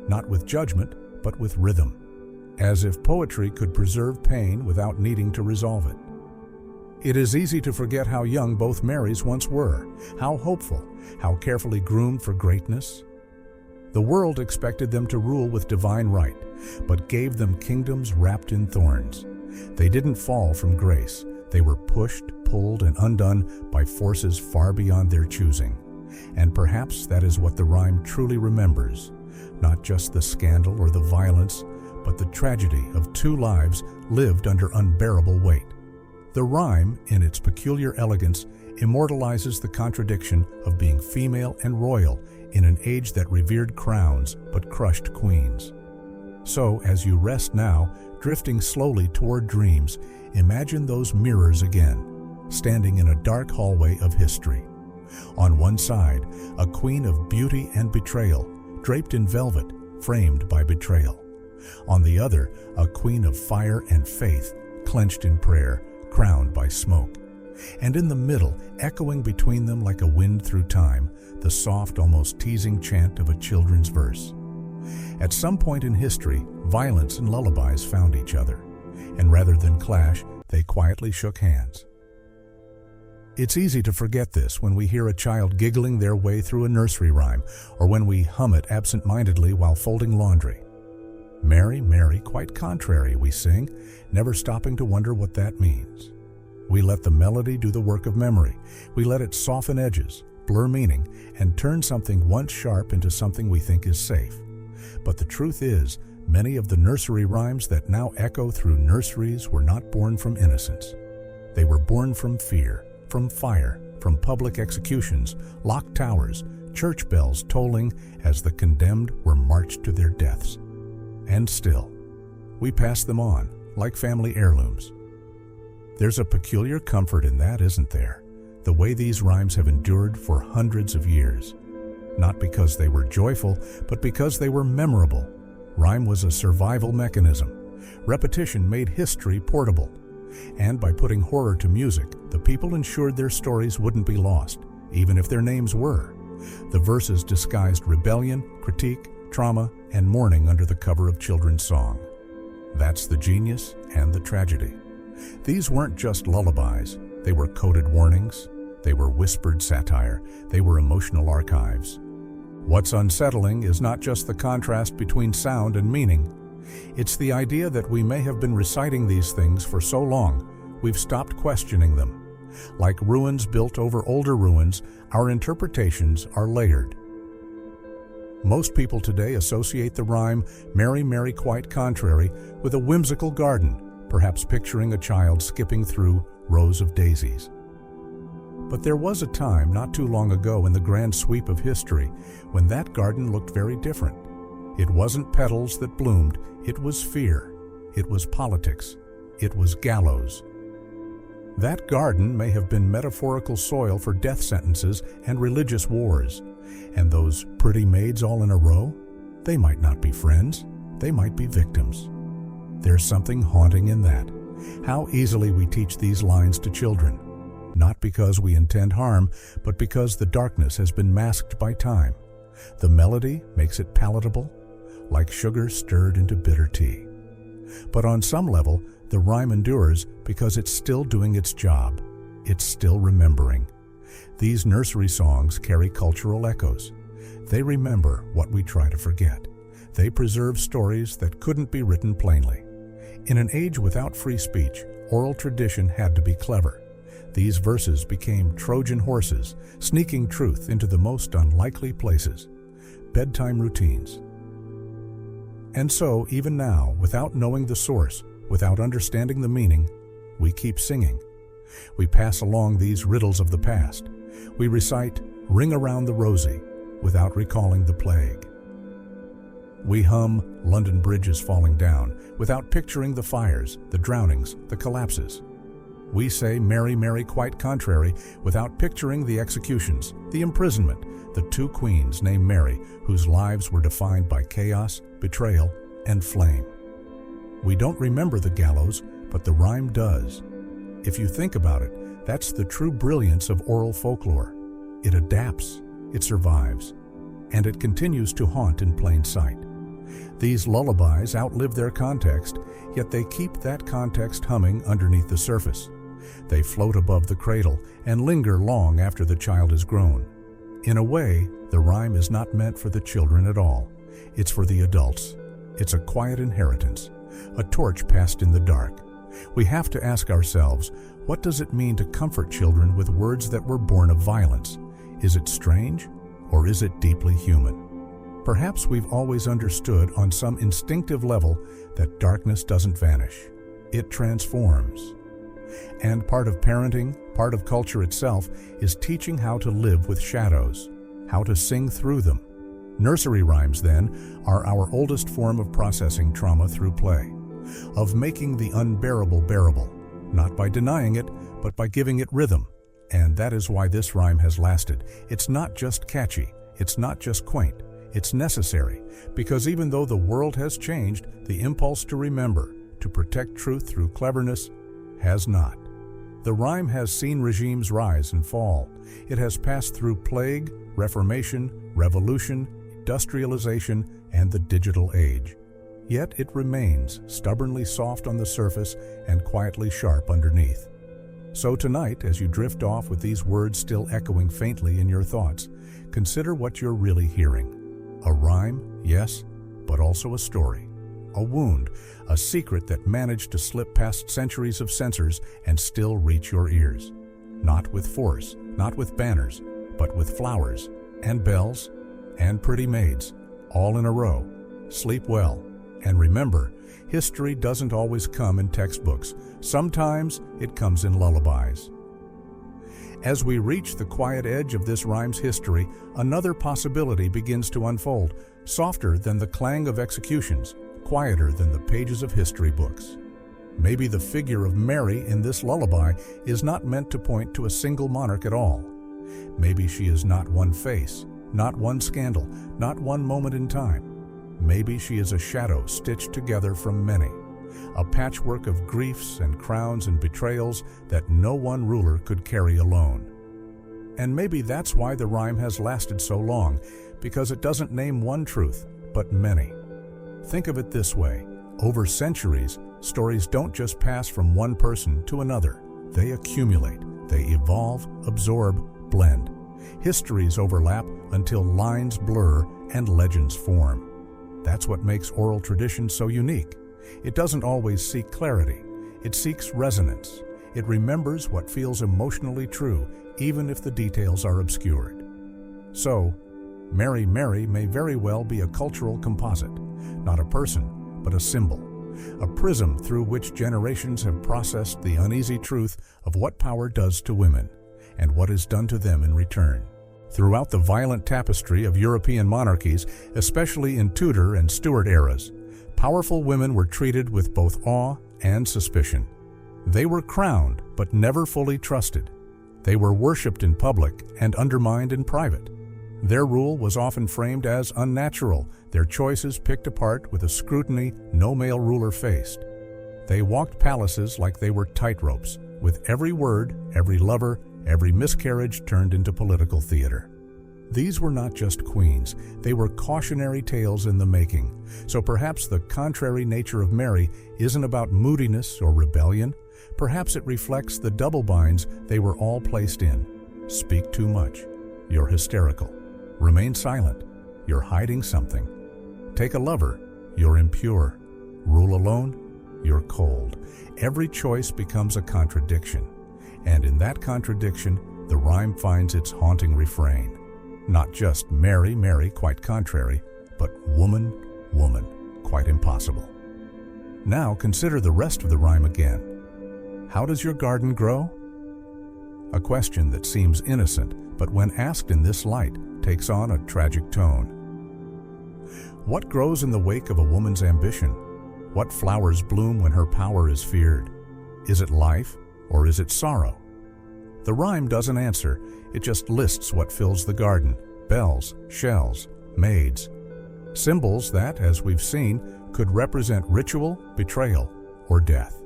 not with judgment, but with rhythm, as if poetry could preserve pain without needing to resolve it. It is easy to forget how young both Marys once were, how hopeful, how carefully groomed for greatness. The world expected them to rule with divine right, but gave them kingdoms wrapped in thorns. They didn't fall from grace. They were pushed, pulled, and undone by forces far beyond their choosing. And perhaps that is what the rhyme truly remembers, not just the scandal or the violence, but the tragedy of 2 lives lived under unbearable weight. The rhyme, in its peculiar elegance, immortalizes the contradiction of being female and royal in an age that revered crowns but crushed queens. So, as you rest now, drifting slowly toward dreams, imagine those mirrors again, standing in a dark hallway of history. On one side, a queen of beauty and betrayal, draped in velvet, framed by betrayal. On the other, a queen of fire and faith, clenched in prayer, crowned by smoke. And in the middle, echoing between them like a wind through time, the soft, almost teasing chant of a children's verse. At some point in history, violence and lullabies found each other, and rather than clash, they quietly shook hands. It's easy to forget this when we hear a child giggling their way through a nursery rhyme, or when we hum it absent-mindedly while folding laundry. Mary, Mary, quite contrary, we sing, never stopping to wonder what that means. We let the melody do the work of memory. We let it soften edges, blur meaning, and turn something once sharp into something we think is safe. But the truth is, many of the nursery rhymes that now echo through nurseries were not born from innocence. They were born from fear, from fire, from public executions, locked towers, church bells tolling as the condemned were marched to their deaths. And still, we pass them on, like family heirlooms. There's a peculiar comfort in that, isn't there? The way these rhymes have endured for hundreds of years. Not because they were joyful, but because they were memorable. Rhyme was a survival mechanism. Repetition made history portable. And by putting horror to music, the people ensured their stories wouldn't be lost, even if their names were. The verses disguised rebellion, critique, trauma, and mourning under the cover of children's song. That's the genius and the tragedy. These weren't just lullabies. They were coded warnings. They were whispered satire. They were emotional archives. What's unsettling is not just the contrast between sound and meaning. It's the idea that we may have been reciting these things for so long, we've stopped questioning them. Like ruins built over older ruins, our interpretations are layered. Most people today associate the rhyme, Mary, Mary, quite contrary, with a whimsical garden, perhaps picturing a child skipping through rows of daisies. But there was a time not too long ago in the grand sweep of history when that garden looked very different. It wasn't petals that bloomed, it was fear, it was politics, it was gallows. That garden may have been metaphorical soil for death sentences and religious wars. And those pretty maids all in a row? They might not be friends, they might be victims. There's something haunting in that. How easily we teach these lines to children. Not because we intend harm, but because the darkness has been masked by time. The melody makes it palatable, like sugar stirred into bitter tea. But on some level, the rhyme endures because it's still doing its job. It's still remembering. These nursery songs carry cultural echoes. They remember what we try to forget. They preserve stories that couldn't be written plainly. In an age without free speech, oral tradition had to be clever. These verses became Trojan horses, sneaking truth into the most unlikely places. Bedtime routines. And so, even now, without knowing the source, without understanding the meaning, we keep singing. We pass along these riddles of the past. We recite, "Ring around the rosy," without recalling the plague. We hum, "London Bridge is falling down," without picturing the fires, the drownings, the collapses. We say, "Mary, Mary, quite contrary," without picturing the executions, the imprisonment, the two queens named Mary, whose lives were defined by chaos, betrayal, and flame. We don't remember the gallows, but the rhyme does. If you think about it, that's the true brilliance of oral folklore. It adapts, it survives, and it continues to haunt in plain sight. These lullabies outlive their context, yet they keep that context humming underneath the surface. They float above the cradle and linger long after the child is grown. In a way, the rhyme is not meant for the children at all. It's for the adults. It's a quiet inheritance, a torch passed in the dark. We have to ask ourselves, what does it mean to comfort children with words that were born of violence? Is it strange, or is it deeply human? Perhaps we've always understood on some instinctive level that darkness doesn't vanish. It transforms. And part of parenting, part of culture itself, is teaching how to live with shadows, how to sing through them. Nursery rhymes, then, are our oldest form of processing trauma through play, of making the unbearable bearable, not by denying it, but by giving it rhythm. And that is why this rhyme has lasted. It's not just catchy, it's not just quaint, it's necessary, because even though the world has changed, the impulse to remember, to protect truth through cleverness, has not. The rhyme has seen regimes rise and fall. It has passed through plague, reformation, revolution, industrialization and the digital age. Yet it remains stubbornly soft on the surface and quietly sharp underneath. So tonight, as you drift off with these words still echoing faintly in your thoughts, consider what you're really hearing. A rhyme, yes, but also a story. A wound, a secret that managed to slip past centuries of censors and still reach your ears. Not with force, not with banners, but with flowers and bells and pretty maids, all in a row. Sleep well, and remember, history doesn't always come in textbooks. Sometimes it comes in lullabies. As we reach the quiet edge of this rhyme's history, another possibility begins to unfold, softer than the clang of executions, quieter than the pages of history books. Maybe the figure of Mary in this lullaby is not meant to point to a single monarch at all. Maybe she is not one face, not one scandal, not one moment in time. Maybe she is a shadow stitched together from many, a patchwork of griefs and crowns and betrayals that no one ruler could carry alone. And maybe that's why the rhyme has lasted so long, because it doesn't name one truth, but many. Think of it this way: over centuries, stories don't just pass from one person to another. They accumulate, they evolve, absorb, blend. Histories overlap until lines blur and legends form. That's what makes oral tradition so unique. It doesn't always seek clarity. It seeks resonance. It remembers what feels emotionally true, even if the details are obscured. So, Mary Mary may very well be a cultural composite, not a person, but a symbol, a prism through which generations have processed the uneasy truth of what power does to women, and what is done to them in return. Throughout the violent tapestry of European monarchies, especially in Tudor and Stuart eras, powerful women were treated with both awe and suspicion. They were crowned, but never fully trusted. They were worshipped in public and undermined in private. Their rule was often framed as unnatural, their choices picked apart with a scrutiny no male ruler faced. They walked palaces like they were tightropes, with every word, every lover, every miscarriage turned into political theater. These were not just queens, they were cautionary tales in the making. So perhaps the contrary nature of Mary isn't about moodiness or rebellion. Perhaps it reflects the double binds they were all placed in. Speak too much, you're hysterical. Remain silent, you're hiding something. Take a lover, you're impure. Rule alone, you're cold. Every choice becomes a contradiction. And in that contradiction, the rhyme finds its haunting refrain. Not just Mary, Mary, quite contrary, but woman, woman, quite impossible. Now consider the rest of the rhyme again. How does your garden grow? A question that seems innocent, but when asked in this light, takes on a tragic tone. What grows in the wake of a woman's ambition? What flowers bloom when her power is feared? Is it life? Or is it sorrow? The rhyme doesn't answer, it just lists what fills the garden: bells, shells, maids. Symbols that, as we've seen, could represent ritual, betrayal, or death.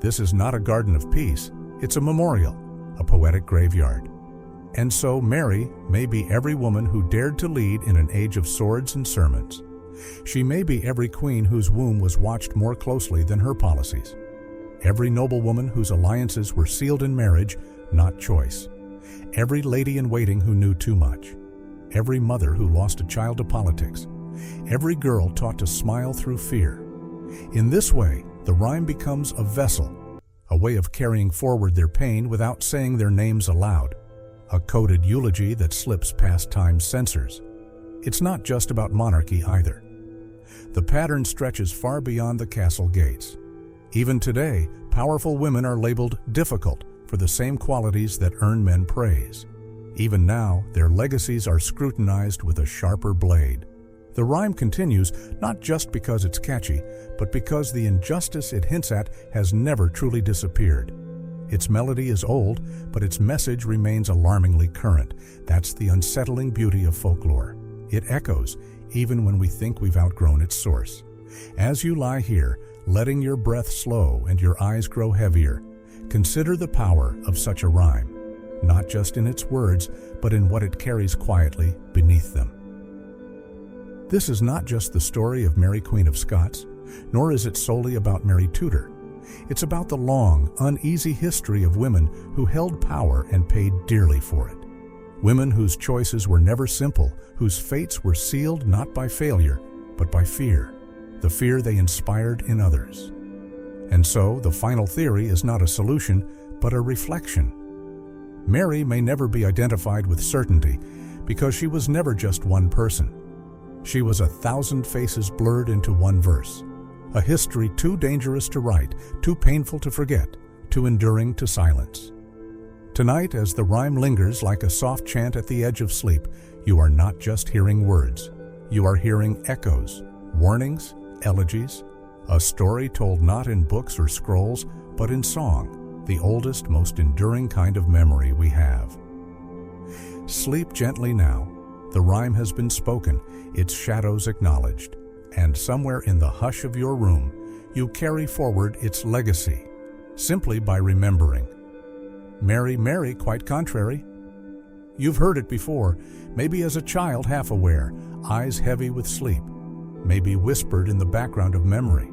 This is not a garden of peace, it's a memorial, a poetic graveyard. And so Mary may be every woman who dared to lead in an age of swords and sermons. She may be every queen whose womb was watched more closely than her policies. Every noblewoman whose alliances were sealed in marriage, not choice. Every lady-in-waiting who knew too much. Every mother who lost a child to politics. Every girl taught to smile through fear. In this way, the rhyme becomes a vessel, a way of carrying forward their pain without saying their names aloud. A coded eulogy that slips past time's censors. It's not just about monarchy either. The pattern stretches far beyond the castle gates. Even today, powerful women are labeled difficult for the same qualities that earn men praise. Even now, their legacies are scrutinized with a sharper blade. The rhyme continues not just because it's catchy, but because the injustice it hints at has never truly disappeared. Its melody is old, but its message remains alarmingly current. That's the unsettling beauty of folklore. It echoes, even when we think we've outgrown its source. As you lie here, letting your breath slow and your eyes grow heavier, consider the power of such a rhyme, not just in its words, but in what it carries quietly beneath them. This is not just the story of Mary Queen of Scots, nor is it solely about Mary Tudor. It's about the long, uneasy history of women who held power and paid dearly for it. Women whose choices were never simple, whose fates were sealed not by failure, but by fear, the fear they inspired in others. And so, the final theory is not a solution, but a reflection. Mary may never be identified with certainty because she was never just one person. She was 1,000 faces blurred into one verse, a history too dangerous to write, too painful to forget, too enduring to silence. Tonight, as the rhyme lingers like a soft chant at the edge of sleep, you are not just hearing words. You are hearing echoes, warnings, elegies, a story told not in books or scrolls, but in song, the oldest, most enduring kind of memory we have. Sleep gently now. The rhyme has been spoken, its shadows acknowledged, and somewhere in the hush of your room, you carry forward its legacy, simply by remembering. Mary, Mary, quite contrary. You've heard it before, maybe as a child half aware, eyes heavy with sleep, maybe whispered in the background of memory.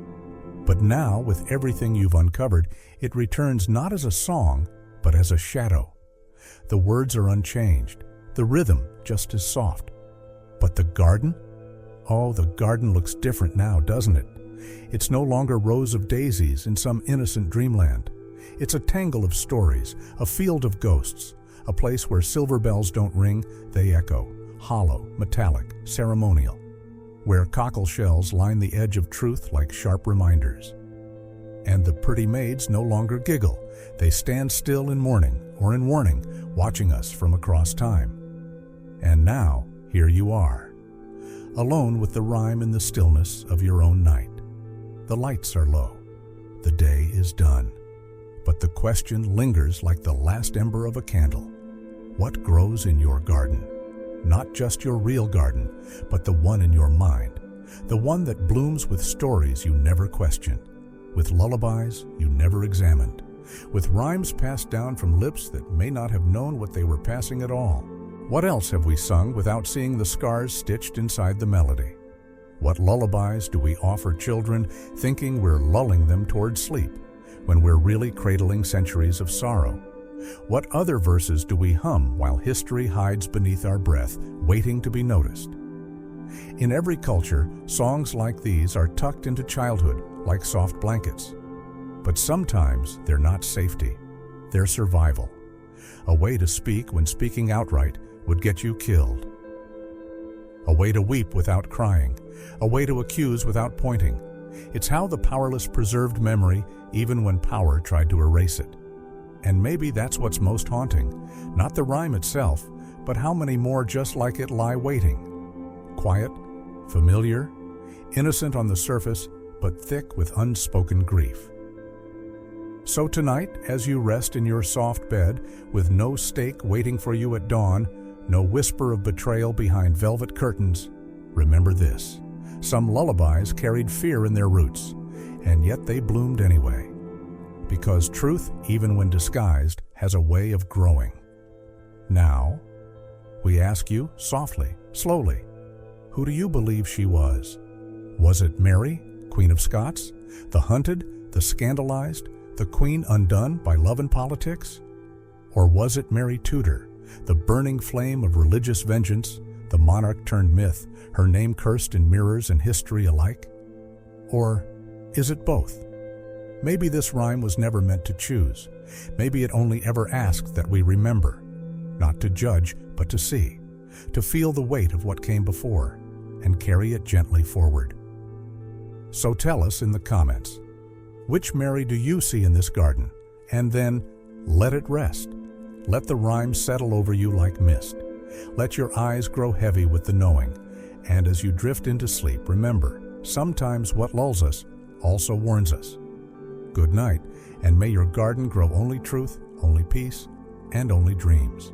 But now, with everything you've uncovered, it returns not as a song, but as a shadow. The words are unchanged, the rhythm just as soft. But the garden? Oh, the garden looks different now, doesn't it? It's no longer rows of daisies in some innocent dreamland. It's a tangle of stories, a field of ghosts, a place where silver bells don't ring, they echo, hollow, metallic, ceremonial, where cockle shells line the edge of truth like sharp reminders. And the pretty maids no longer giggle, they stand still in mourning or in warning, watching us from across time. And now, here you are, alone with the rhyme in the stillness of your own night. The lights are low, the day is done, but the question lingers like the last ember of a candle. What grows in your garden? Not just your real garden, but the one in your mind, the one that blooms with stories you never questioned, with lullabies you never examined, with rhymes passed down from lips that may not have known what they were passing at all. What else have we sung without seeing the scars stitched inside the melody? What lullabies do we offer children thinking we're lulling them toward sleep, when we're really cradling centuries of sorrow? What other verses do we hum while history hides beneath our breath, waiting to be noticed? In every culture, songs like these are tucked into childhood like soft blankets. But sometimes they're not safety, they're survival. A way to speak when speaking outright would get you killed. A way to weep without crying, a way to accuse without pointing. It's how the powerless preserved memory even when power tried to erase it. And maybe that's what's most haunting, not the rhyme itself, but how many more just like it lie waiting. Quiet, familiar, innocent on the surface, but thick with unspoken grief. So tonight, as you rest in your soft bed, with no stake waiting for you at dawn, no whisper of betrayal behind velvet curtains, remember this. Some lullabies carried fear in their roots, and yet they bloomed anyway. Because truth, even when disguised, has a way of growing. Now, we ask you softly, slowly, who do you believe she was? Was it Mary, Queen of Scots, the hunted, the scandalized, the queen undone by love and politics? Or was it Mary Tudor, the burning flame of religious vengeance, the monarch turned myth, her name cursed in mirrors and history alike? Or is it both? Maybe this rhyme was never meant to choose. Maybe it only ever asked that we remember, not to judge, but to see, to feel the weight of what came before, and carry it gently forward. So tell us in the comments, which Mary do you see in this garden? And then let it rest. Let the rhyme settle over you like mist. Let your eyes grow heavy with the knowing. And as you drift into sleep, remember, sometimes what lulls us also warns us. Good night, and may your garden grow only truth, only peace, and only dreams.